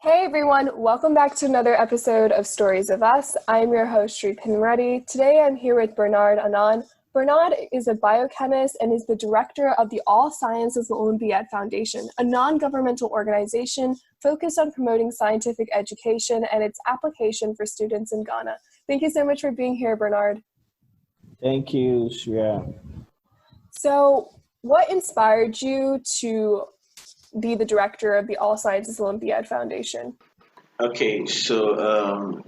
Hey everyone, welcome back to another episode of Stories of Us. I'm your host, Sri Pinreddy. Today I'm here with Bernard Annan. Bernard is a biochemist and is the director of the All Sciences Olympiad Foundation, a non-governmental organization focused on promoting scientific education and its application for students in Ghana. Thank you so much for being here, Bernard. Thank you, Shreya. So, what inspired you to be the director of the All Sciences Olympiad Foundation? Okay, so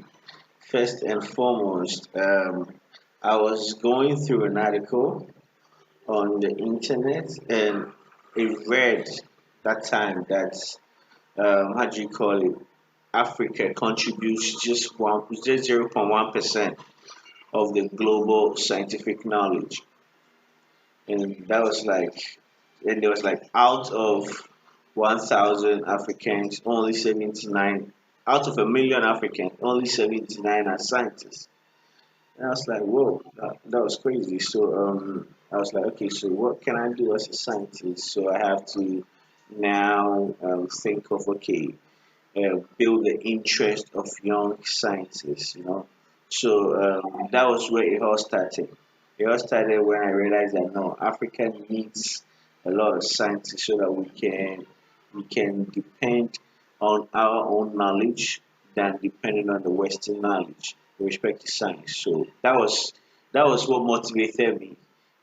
first and foremost, I was going through an article on the internet and it read that time that, how do you call it, Africa contributes just 0.1% of the global scientific knowledge. And that was like, and there was like out of 1,000 Africans, only 79, out of a million Africans, only 79 are scientists. And I was like, whoa, that was crazy. So I was like, okay, so what can I do as a scientist? So I have to now think of, okay, build the interest of young scientists. So that was where it all started. It all started when I realized that no, Africa needs a lot of scientists so that we can depend on our own knowledge than depending on the Western knowledge with respect to science. So that was what motivated me.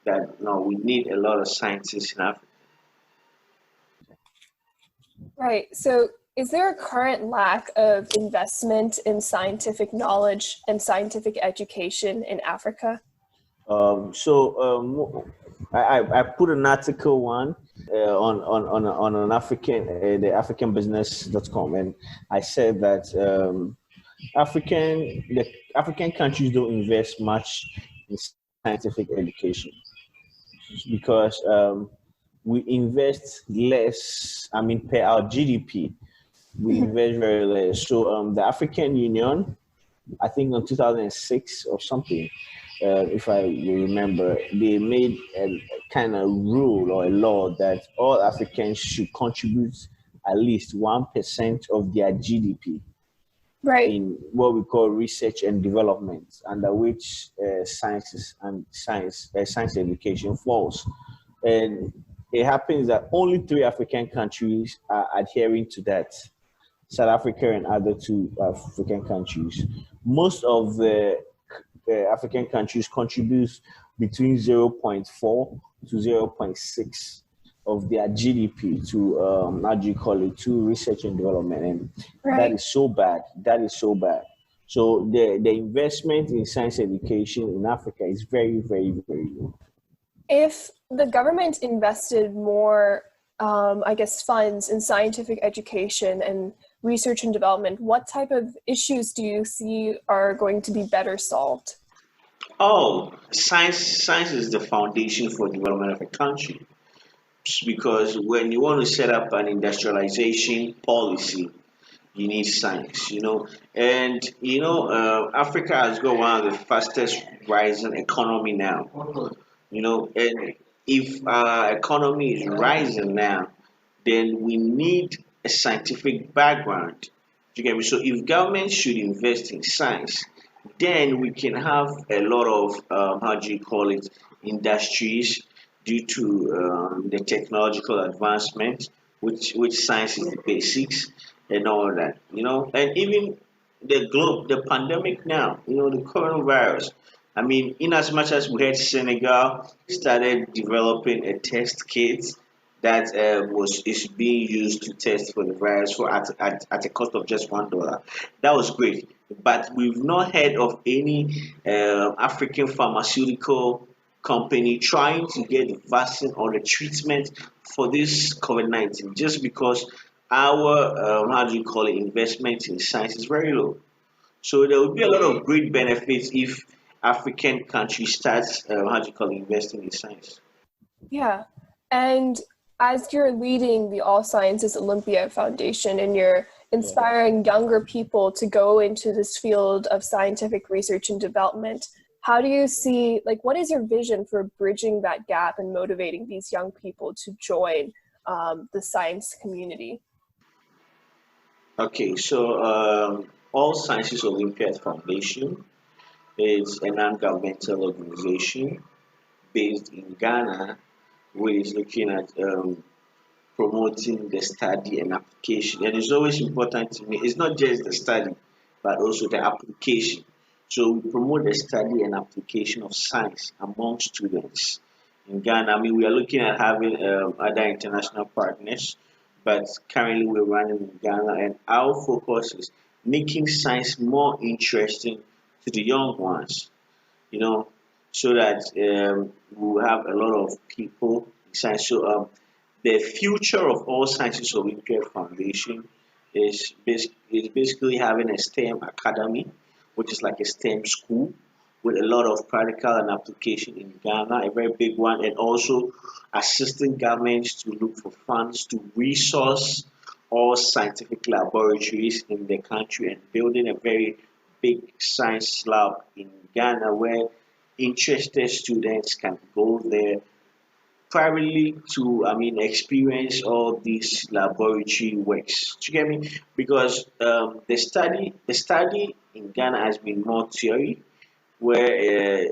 That no, we need a lot of scientists in Africa. Right. So, is there a current lack of investment in scientific knowledge and scientific education in Africa? I put an article on an African the africanbusiness.com, and I said that the African countries don't invest much in scientific education because we invest less. I mean, per our GDP, we invest very less. So the African Union, I think in 2006 or something, if I remember, they made a kind of rule or a law that all Africans should contribute at least 1% of their GDP in what we call research and development, under which science education falls. And it happens that only 3 African countries are adhering to that. South Africa and other 2 African countries. Most of the African countries contribute between 0.4 to 0.6 of their GDP to research and development, and that is so bad. So the investment in science education in Africa is very, very, very low. If the government invested more, funds in scientific education and research and development, what type of issues do you see are going to be better solved? Oh, science is the foundation for development of a country. Because when you want to set up an industrialization policy, you need science. Africa has got one of the fastest rising economy now. And if our economy is rising now, then we need a scientific background. You get me? So if government should invest in science, then we can have a lot of industries due to the technological advancement, which science is the basics and all that. And even the pandemic now, the coronavirus. I mean, in as much as we had Senegal started developing a test kit that is being used to test for the virus at a cost of just $1. That was great, but we've not heard of any African pharmaceutical company trying to get the vaccine or the treatment for this COVID-19 just because our investment in science is very low. So there will be a lot of great benefits if African countries start investing in science. Yeah, and as you're leading the All Sciences Olympiad Foundation and you're inspiring younger people to go into this field of scientific research and development, how do you see, what is your vision for bridging that gap and motivating these young people to join the science community? Okay, so All Sciences Olympiad Foundation is a non-governmental organization based in Ghana, which is looking at promoting the study and application. And it's always important to me, it's not just the study, but also the application. So we promote the study and application of science among students in Ghana. I mean, we are looking at having other international partners, but currently we're running in Ghana, and our focus is making science more interesting to the young ones, you know, so that we'll have a lot of people in science. So the future of All Sciences Olympiad Foundation is basically having a STEM academy, which is like a STEM school with a lot of practical and application in Ghana, a very big one, and also assisting governments to look for funds to resource all scientific laboratories in the country and building a very big science lab in Ghana where interested students can go there primarily to, I mean, experience all these laboratory works. Do you get me? Because the study in Ghana has been more theory, where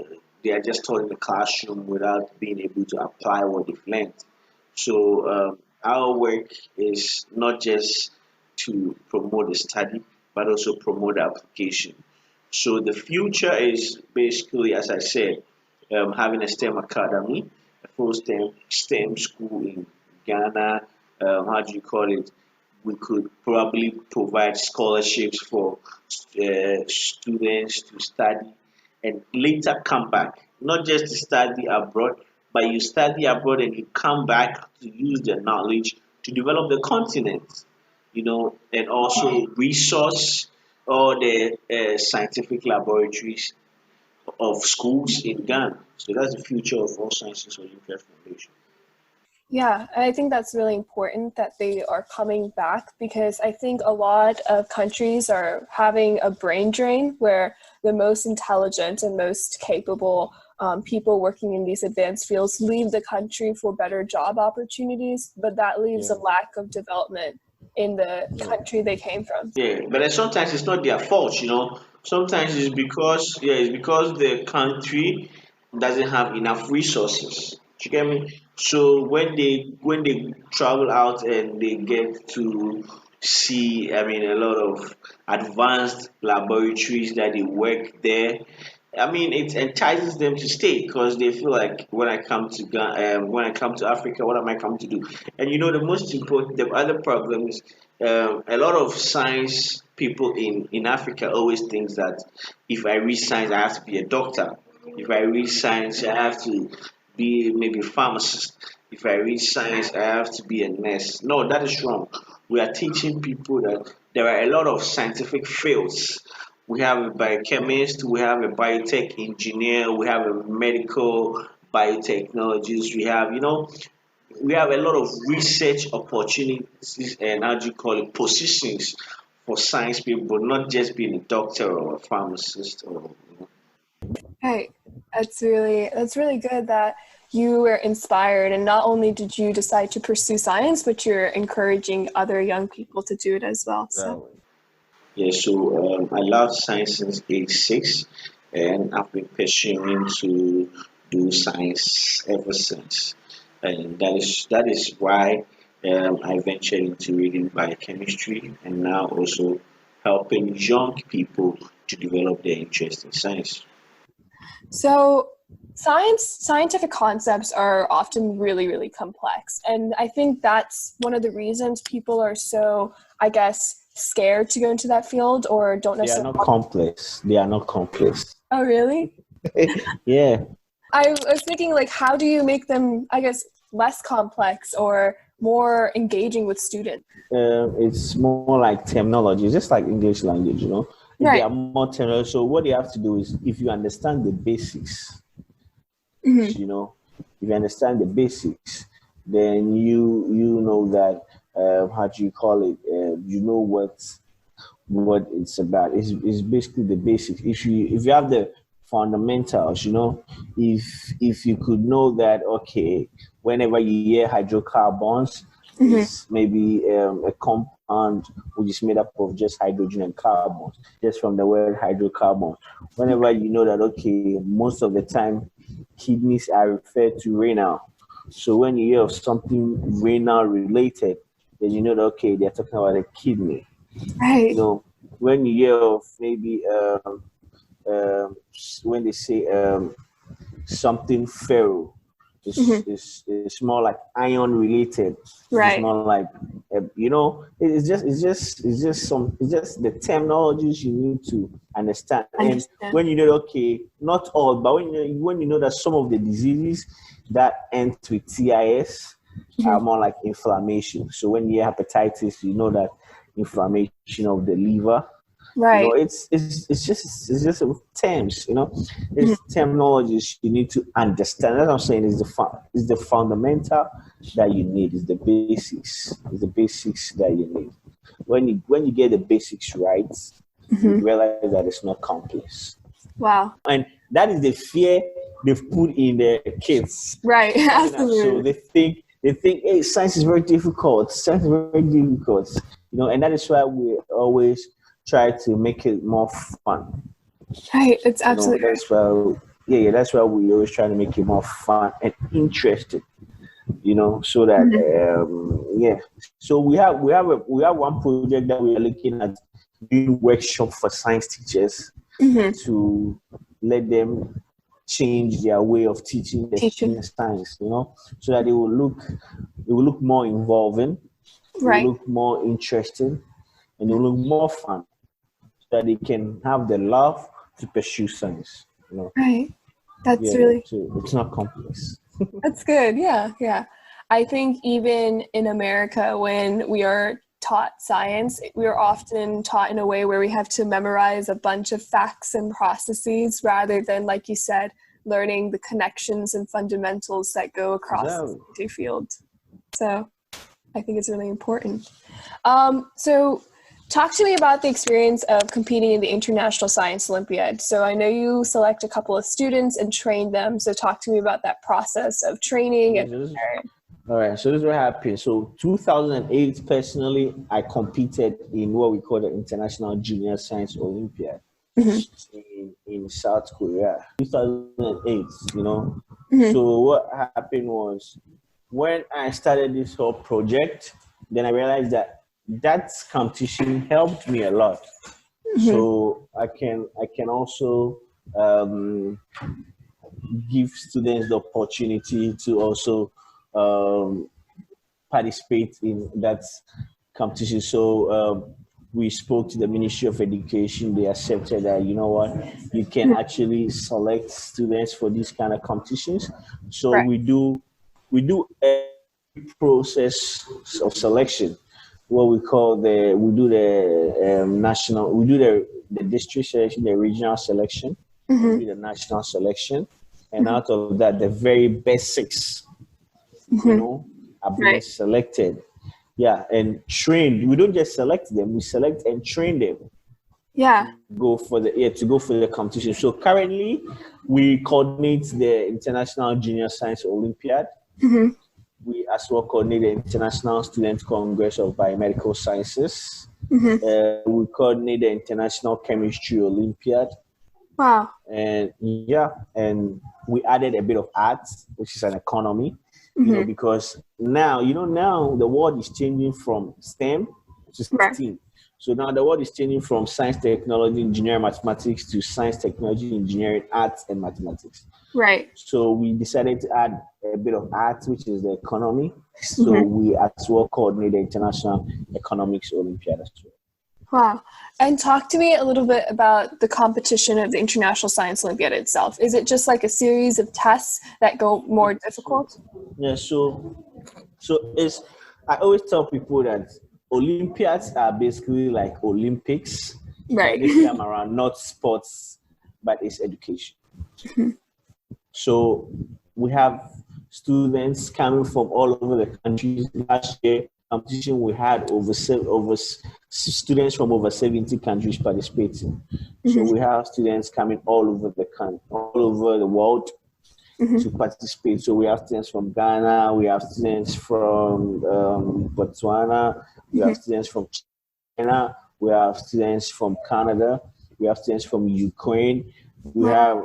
they are just taught in the classroom without being able to apply what they've learned. So our work is not just to promote the study, but also promote the application. So the future is basically, as I said, having a STEM academy, a full STEM school in Ghana. How do you call it? We could probably provide scholarships for students to study and later come back, not just to study abroad, but you study abroad and you come back to use the knowledge to develop the continent, and also resource all the scientific laboratories of schools in Ghana. So that's the future of All Sciences Olympiad Foundation. Yeah, and I think that's really important that they are coming back, because I think a lot of countries are having a brain drain where the most intelligent and most capable people working in these advanced fields leave the country for better job opportunities, but that leaves a Yeah. lack of development in the Yeah. country they came from. Yeah, but then sometimes it's not their fault. Sometimes it's because the country doesn't have enough resources. Do you get me? So when they travel out and they get to see, I mean, a lot of advanced laboratories that they work there, I mean, it entices them to stay because they feel like when I come to Africa, what am I coming to do? And the most important, the other problem is a lot of science people in Africa always thinks that if I read science, I have to be a doctor. If I read science, I have to be maybe a pharmacist. If I read science, I have to be a nurse. No, that is wrong. We are teaching people that there are a lot of scientific fields. We have a biochemist, we have a biotech engineer, we have a medical biotechnologist, we have a lot of research opportunities and how do you call it positions for science people, not just being a doctor or a pharmacist or. Right. That's really good that you were inspired, and not only did you decide to pursue science, but you're encouraging other young people to do it as well. So Exactly. Yeah, so I love science since age 6, and I've been pursuing to do science ever since. And that is why I ventured into reading biochemistry and now also helping young people to develop their interest in science. So scientific concepts are often really, really complex. And I think that's one of the reasons people are so, I guess, scared to go into that field or don't They are necessarily. not complex. They are not complex. Oh, really? Yeah. I was thinking, like, how do you make them, I guess, less complex or more engaging with students? It's more like terminology, it's just like English language. If they Right. are more terminology, so what you have to do is if you understand the basics, Hmm. if you understand the basics, then you know that how do you call it? You know what it's about. It's basically the basics. If you have the fundamentals, if you could know that, okay, whenever you hear hydrocarbons, is maybe a compound which is made up of just hydrogen and carbon, just from the word hydrocarbon. Whenever you know that, okay, most of the time kidneys are referred to renal. So when you hear of something renal related, then you know that, okay, they're talking about a kidney. Right. You know, when you hear of maybe when they say something ferro, it's more like iron related. Right. It's more like it's just the terminologies you need to understand. And when you know, okay, not all, but when you know that some of the diseases that end with TIS are more like inflammation. So when you have hepatitis, you know that inflammation of the liver. Right. You know, it's just terms. You know, it's terminologies you need to understand. That's what I'm saying. Is the fundamental that you need. Is the basics. Is the basics that you need. When you get the basics right, you realize that it's not complex. Wow. And that is the fear they've put in the kids. Right. Absolutely. So they think, hey, science is very difficult. Science is very difficult. You know, and that is why we always try to make it more fun. Right. It's absolutely. That's why, that's why we always try to make it more fun and interesting. You know, so that So we have one project that we are looking at doing workshop for science teachers to let them change their way of teaching science. You know, so that it will look more involving, it will look more interesting, and it will look more fun, so that they can have the love to pursue science. You know, right? That's really. So it's not complex. That's good. Yeah. I think even in America, when we are taught science, we are often taught in a way where we have to memorize a bunch of facts and processes rather than, like you said, learning the connections and fundamentals that go across the field. So I think it's really important. So talk to me about the experience of competing in the International Science Olympiad. So I know you select a couple of students and train them. So talk to me about that process of training and preparing. All right, so this is what happened. So 2008, personally, I competed in what we call the International Junior Science Olympiad in South Korea. 2008, you know. So what happened was, when I started this whole project, then I realized that competition helped me a lot. So I can also give students the opportunity to also participate in that competition. So we spoke to the Ministry of Education. They accepted that, you know what, you can actually select students for these kind of competitions. So we do a process of selection. What we call the district selection, the regional selection, the national selection, and out of that, the very best 6, you know, are being selected. Yeah, and trained. We don't just select them; we select and train them. Yeah. To go for the competition. So currently, we coordinate the International Junior Science Olympiad. We as well coordinate the International Student Congress of Biomedical Sciences. We coordinate the International Chemistry Olympiad. Wow. And we added a bit of arts, which is an economy, you know, because now the world is changing from STEM to STEAM. So now the world is changing from science, technology, engineering, mathematics to science, technology, engineering, arts, and mathematics. Right. So we decided to add a bit of arts, which is the economy. So we as well coordinate the International Economics Olympiad as well. Wow. And talk to me a little bit about the competition of the International Science Olympiad itself. Is it just like a series of tests that go more difficult? Yeah, so I always tell people that Olympiads are basically like Olympics. Right. This time around, not sports, but it's education. So we have students coming from all over the country. Last year, competition we had over students from over 70 countries participating. So we have students coming all over the world. to participate. So we have students from Ghana, we have students from Botswana, we have students from China, we have students from Canada, we have students from Ukraine, we have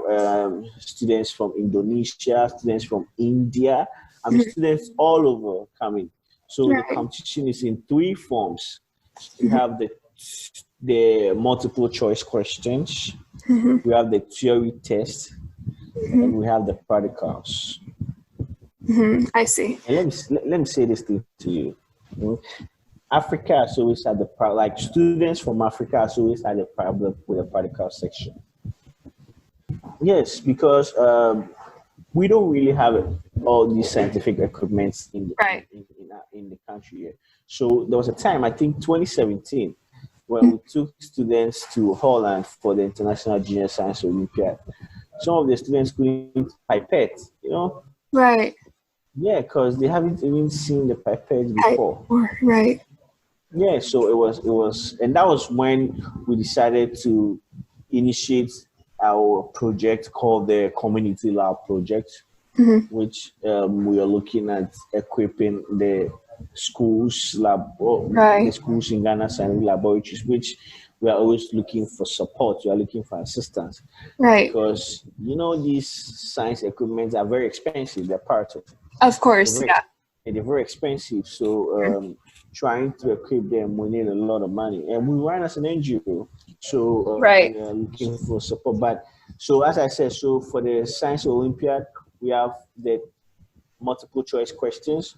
students from Indonesia, students from India. I mean, students all over coming. So the competition is in three forms. You have the multiple choice questions, we have the theory test, and we have the practicals. I see. And let me say this thing to you. Africa has always had like students from Africa has always had a problem with the practical section. Yes, because we don't really have all these scientific equipment in the country here. So there was a time, I think 2017, when we took students to Holland for the International Junior Science Olympiad. Some of the students couldn't pipette, you know? Right. Yeah, because they haven't even seen the pipette before. Right. Yeah, so it was, and that was when we decided to initiate our project called the Community Lab Project, which we are looking at equipping the schools the schools in Ghana scientific laboratories, which we are always looking for support. We are looking for assistance, right? Because these science equipment are very expensive. They're part of course, they're very expensive. So trying to equip them, we need a lot of money, and we run as an NGO, so we are looking for support. But so as I said, so for the Science Olympiad, we have the multiple choice questions,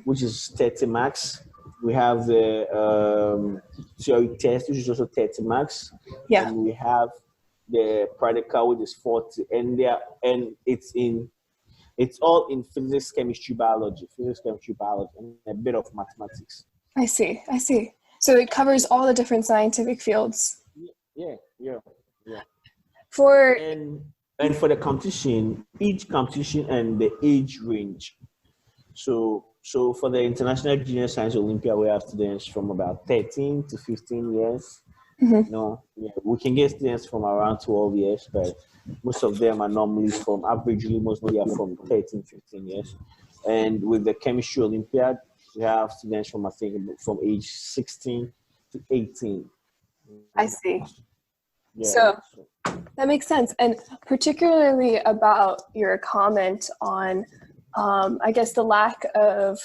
which is 30 marks. We have the theory test, which is also 30 marks. Yeah. And we have the practical, which is 40. And it's all in physics, chemistry, biology, and a bit of mathematics. I see. So it covers all the different scientific fields. Yeah. And for the competition, each competition and the age range. So for the International Junior Science Olympiad, we have students from about 13 to 15 years. We can get students from around 12 years, but most of them are normally mostly are from 13, 15 years. And with the Chemistry Olympiad, we have students from age 16 to 18. I see. Yeah. So that makes sense. And particularly about your comment on, I guess, the lack of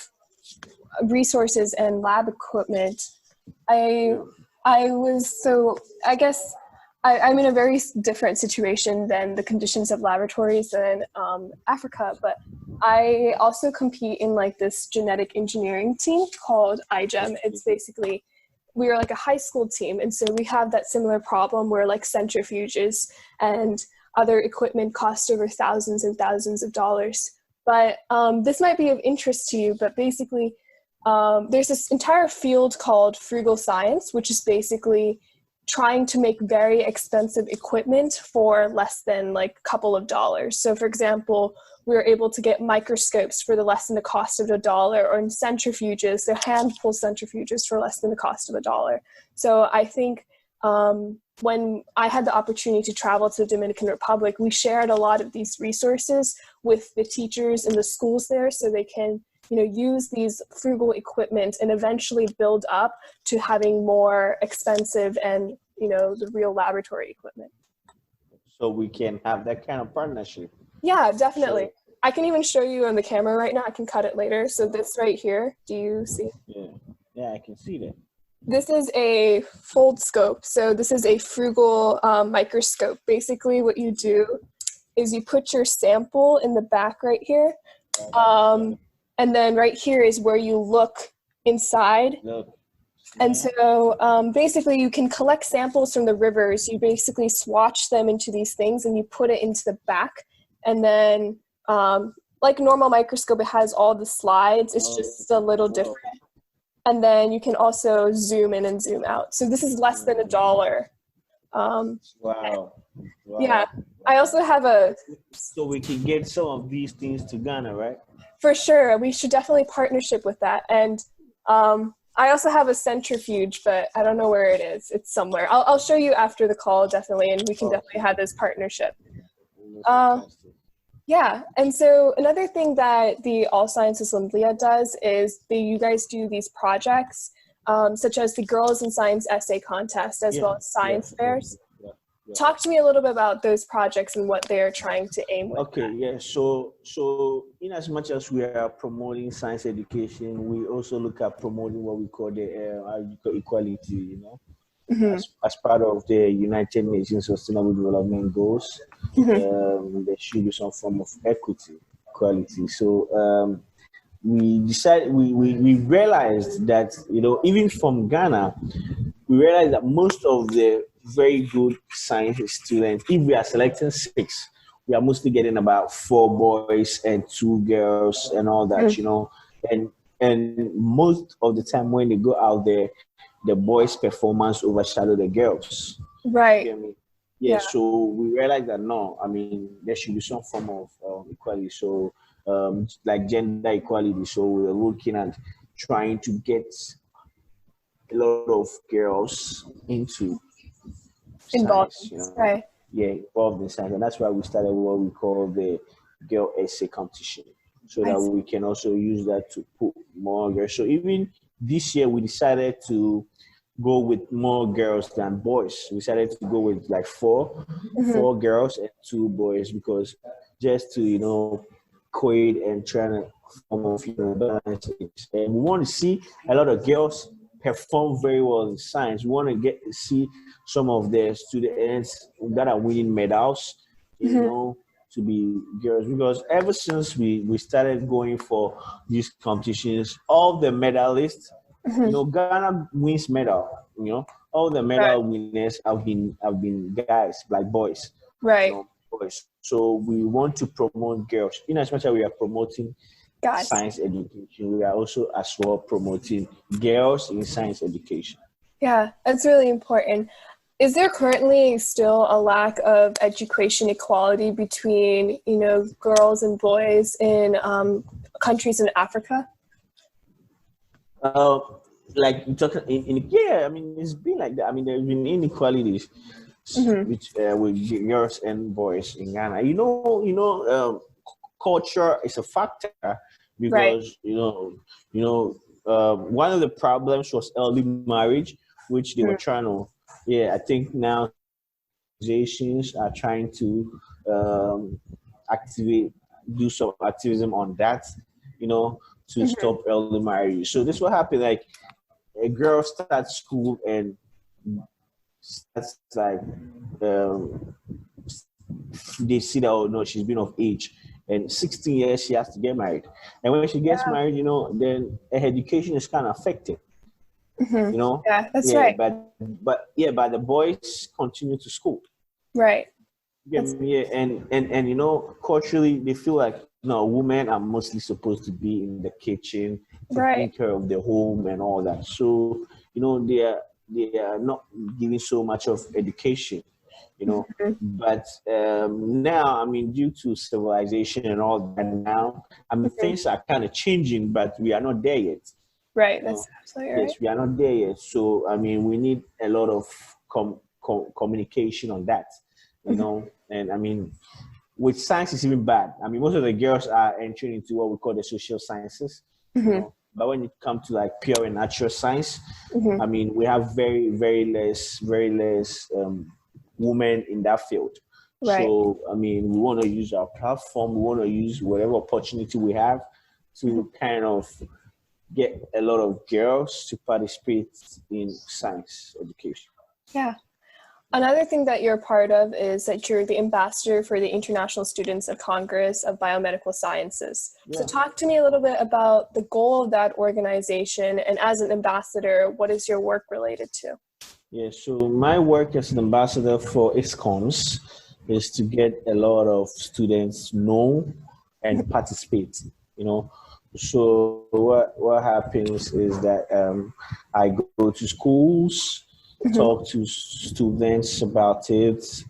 resources and lab equipment. I'm in a very different situation than the conditions of laboratories in Africa, but I also compete in like this genetic engineering team called iGEM. It's basically, we are like a high school team, and so we have that similar problem where like centrifuges and other equipment cost over thousands and thousands of dollars. But this might be of interest to you, but basically there's this entire field called frugal science, which is basically trying to make very expensive equipment for less than like a couple of dollars. So for example, we were able to get microscopes for less than the cost of $1, or in centrifuges, the hand pull centrifuges for less than the cost of $1. So I think when I had the opportunity to travel to the Dominican Republic, we shared a lot of these resources with the teachers in the schools there, so they can use these frugal equipment and eventually build up to having more expensive and, the real laboratory equipment. So we can have that kind of partnership. Yeah, definitely. I can even show you on the camera right now. I can cut it later. So this right here, do you see? Yeah, I can see that. This is a fold scope. So this is a frugal microscope. Basically what you do is you put your sample in the back right here. And then right here is where you look inside. And so basically you can collect samples from the rivers. You basically swatch them into these things and you put it into the back. And then like normal microscope, it has all the slides. It's just a little different. And then you can also zoom in and zoom out. So this is less than $1. Wow. Yeah. I also have So we can get some of these things to Ghana, right? For sure. We should definitely partnership with that. And I also have a centrifuge, but I don't know where it is. It's somewhere. I'll show you after the call, definitely, and we can definitely have this partnership. Yeah, and so another thing that the All Sciences Olympiad does is you guys do these projects, such as the Girls in Science Essay Contest, as well as science fairs. Talk to me a little bit about those projects and what they're trying to aim with. Okay, yeah. So in as much as we are promoting science education, we also look at promoting what we call the equality. You know, as part of the United Nations Sustainable Development Goals, there should be some form of equality. So we decided we realized that, you know, even from Ghana, we realized that most of the very good science students, if we are selecting 6, we are mostly getting about 4 boys and 2 girls and all that, you know. And most of the time when they go out there, the boys' performance overshadow the girls. Right. You get me? Yeah. So we realized that no, I mean, there should be some form of equality. So like gender equality. So we're looking at trying to get a lot of girls into Involved, science, you know? Right. Yeah, involved in science. And that's why we started what we call the girl essay competition, so that we can also use that to put more girls. So even this year, we decided to go with more girls than boys. We decided to go with like 4 girls and 2 boys, because just to, you know, coed and trying to form of, you know, balance. And we want to see a lot of girls perform very well in science. We want to get to see some of the students that are winning medals, you know, to be girls. Because ever since we started going for these competitions, all the medalists, you know, Ghana wins medal, you know, all the medal winners have been guys, like boys. Right. You know, boys. So we want to promote girls. In as much as we are promoting science education, we are also as well promoting girls in science education. Yeah, that's really important. Is there currently still a lack of education equality between, you know, girls and boys in countries in Africa? Like talking yeah, I mean, it's been like that. I mean, there's been inequalities with girls and boys in Ghana. Culture is a factor, because one of the problems was early marriage, which they were trying to. Yeah, I think now organizations are trying to do some activism on that, you know, to stop early marriage. So this will happen, like a girl starts school and starts like they see that, oh no, she's been of age, and 16 years she has to get married. And when she gets married, you know, then her education is kind of affected. You know? Yeah, that's right. But the boys continue to school. Right. Yeah, and you know, culturally they feel like, no, women are mostly supposed to be in the kitchen, taking care of the home and all that. So, you know, they are not giving so much of education, you know. But now, I mean, due to civilization and all that now, I mean, things are kind of changing, but we are not there yet. Right, that's absolutely right. Yes, we are not there yet. So, I mean, we need a lot of communication on that, you know. And I mean, with science, it's even bad. I mean, most of the girls are entering into what we call the social sciences. You know? But when it comes to like pure and natural science, I mean, we have very less women in that field. Right. So, I mean, we want to use our platform. We want to use whatever opportunity we have to kind of get a lot of girls to participate in science education. Yeah. Another thing that you're a part of is that you're the ambassador for the International Students of Congress of Biomedical Sciences. Yeah. So talk to me a little bit about the goal of that organization, and as an ambassador, what is your work related to? Yeah, so my work as an ambassador for ISCOMS is to get a lot of students know and participate, you know. So what happens is that I go to schools, talk to students about it,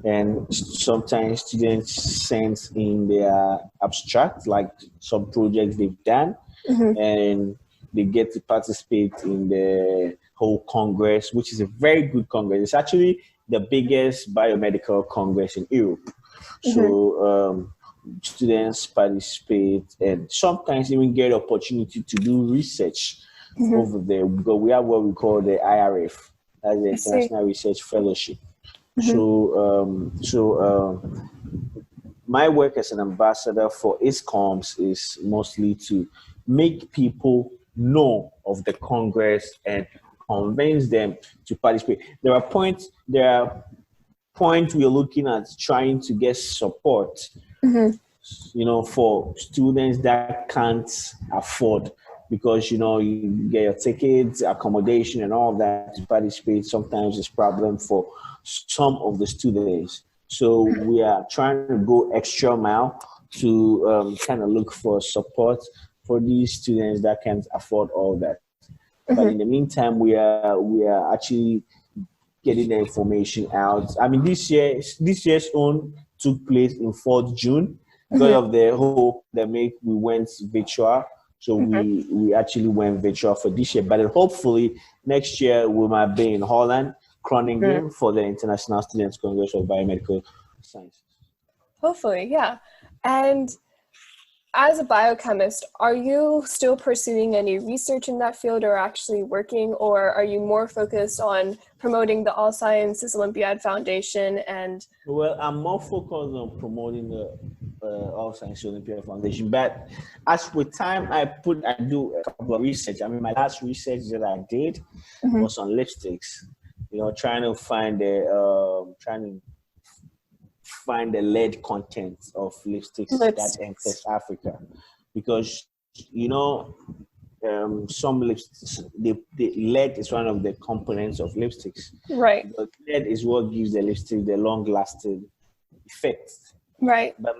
and sometimes students send in their abstract, like some projects they've done, and they get to participate in the whole Congress, which is a very good Congress. It's actually the biggest biomedical Congress in Europe. So students participate and sometimes even get opportunity to do research over there, because we have what we call the IRF, that's the International Research Fellowship. My work as an ambassador for ISCOMS is mostly to make people know of the Congress and convince them to participate. There are points we're looking at trying to get support, for students that can't afford, because, you get your tickets, accommodation and all that to participate. Sometimes it's problem for some of the students. So we are trying to go extra mile to kind of look for support for these students that can't afford all that. But in the meantime, we are actually getting the information out. I mean, this year's own took place in 4th June. Because of the whole pandemic, we went virtual. So we actually went virtual for this year. But hopefully next year we might be in Holland, Groningen, for the International Students Congress of Biomedical Sciences. Hopefully, yeah. And as a biochemist, are you still pursuing any research in that field or actually working, or are you more focused on promoting the All Sciences Olympiad Foundation? And well, I'm more focused on promoting the All Sciences Olympiad Foundation, but as with time, I do a couple of research. I mean, my last research that I did was on lipsticks. Trying to find the lead content of lipsticks that enters Africa, because some lipsticks, the lead is one of the components of lipsticks. Right. But lead is what gives the lipstick the long-lasting effect. Right. But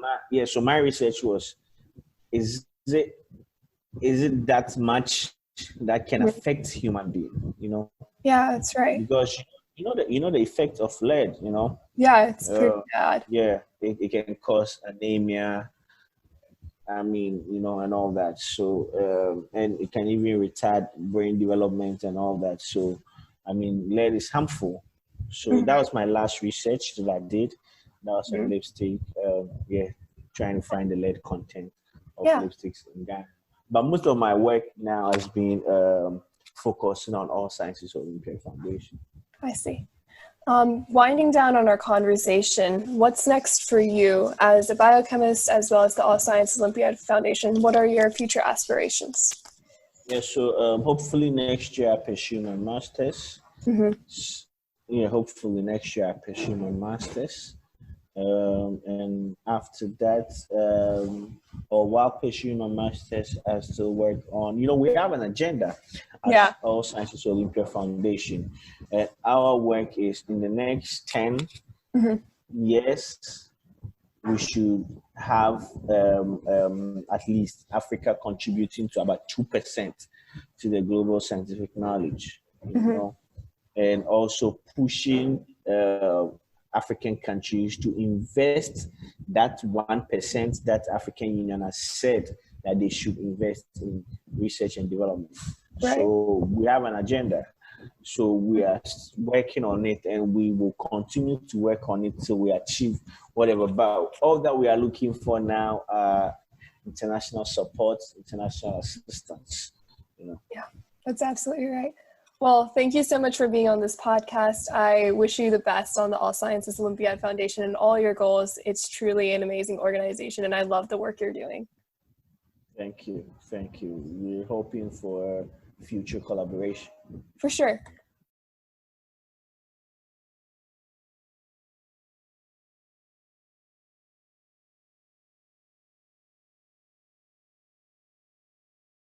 so my research was, is it that much that can affect human being? Yeah, that's right. Because the effect of lead. Yeah, it's pretty bad. Yeah, it can cause anemia. I mean, and all that. So, and it can even retard brain development and all that. So, I mean, lead is harmful. So that was my last research that I did. That was on lipstick. Trying to find the lead content of lipsticks in Ghana. But most of my work now has been focusing on All Sciences Olympiad Foundation. I see. Winding down on our conversation, what's next for you as a biochemist as well as the All Sciences Olympiad Foundation? What are your future aspirations? Yeah, so hopefully next year I pursue my master's. Hopefully next year I pursue my master's. And after that, or while pursuing my master's, I still work on, we have an agenda at All Sciences Olympiad Foundation. Our work is in the next 10 years, we should have at least Africa contributing to about 2% to the global scientific knowledge, and also pushing African countries to invest that 1% that African Union has said that they should invest in research and development. Right. So we have an agenda. So we are working on it, and we will continue to work on it till we achieve whatever. But all that we are looking for now are international support, international assistance. Yeah, that's absolutely right. Well, thank you so much for being on this podcast. I wish you the best on the All Sciences Olympiad Foundation and all your goals. It's truly an amazing organization, and I love the work you're doing. Thank you. We're hoping for future collaboration. For sure.